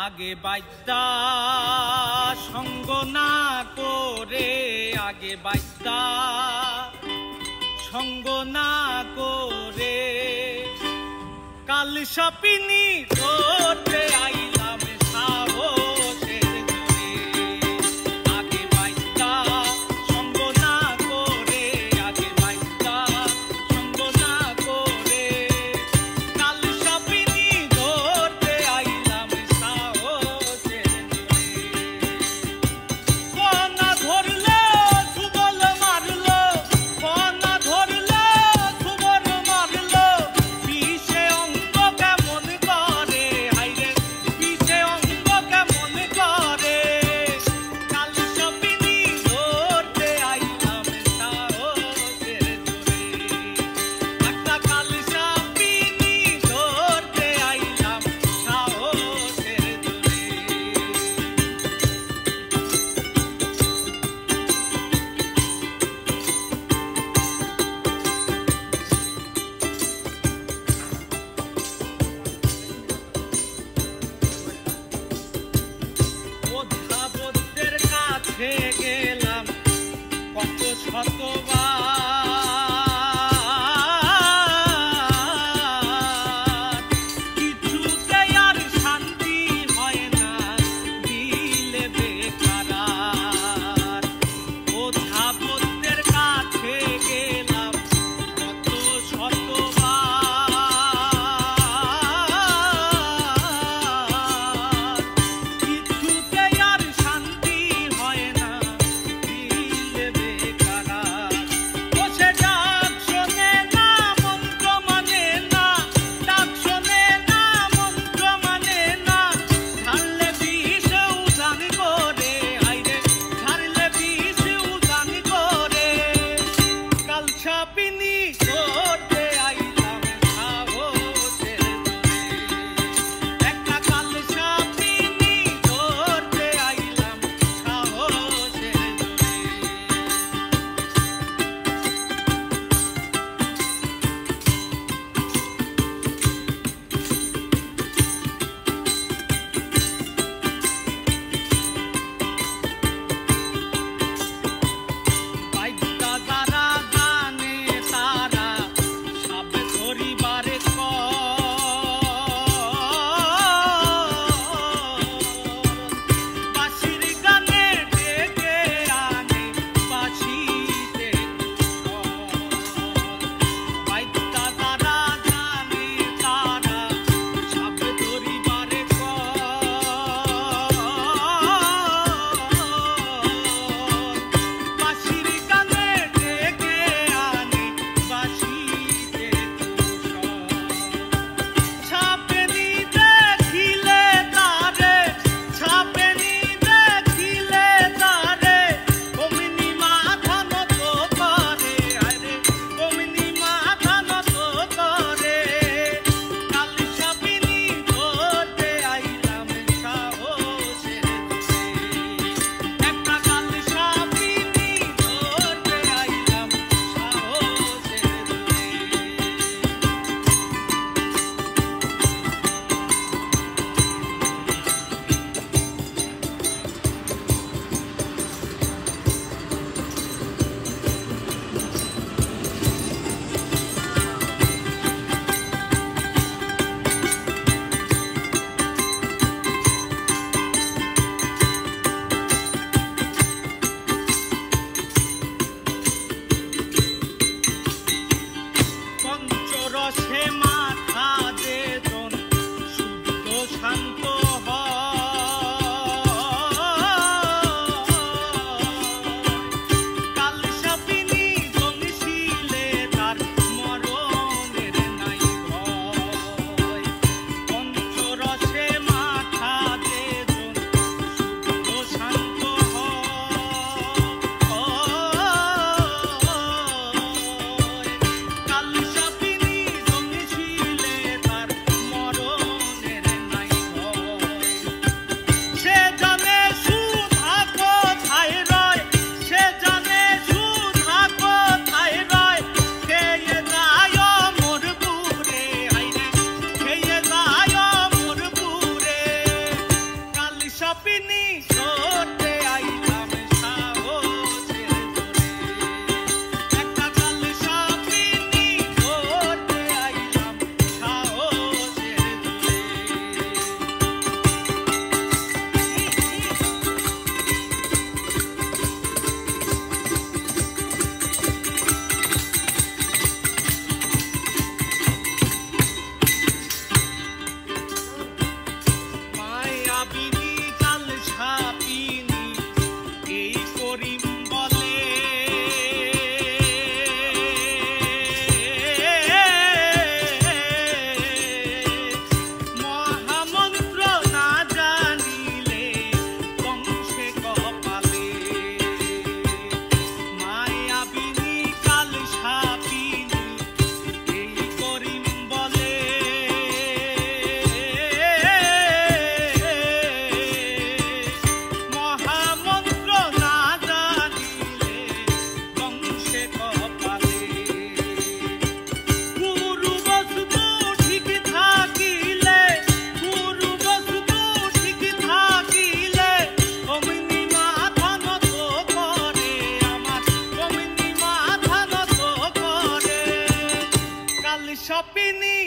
আগে বাইদ্যা সঙ্গ না করে, আগে বাইদ্যা সঙ্গ না করে, কাল সাপিনী ধরতে আইলাম সাহসের জোরে। আগে বাইদ্যা সঙ্গ না করে, আগে বাইদ্যা সঙ্গ না করে, কাল সাপিনী ধরতে আইলাম সাহসের জোরে। কনা ধরলো সুবল মারলো, কনা ধরলো সুবল মারলো, বিষে অঙ্গ কেমন করে, হাইরে বিষে অঙ্গ কেমন করে, কাল সাপিনী ধরতে আইলাম সাহসের জোরে। একটা কাল সাপিনী ধরতে আইলাম সাহসের জোরে। অধ্যাপকদের কাছে গেলাম কত শতবার, কিছুতেই আর শান্তি হয় না দিলে বেকারার। অধ্যাপকদের কাছে গেলাম কত শতবার, কিছুতেই আর শান্তি হয় না দিলে বেকারার।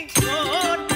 করতে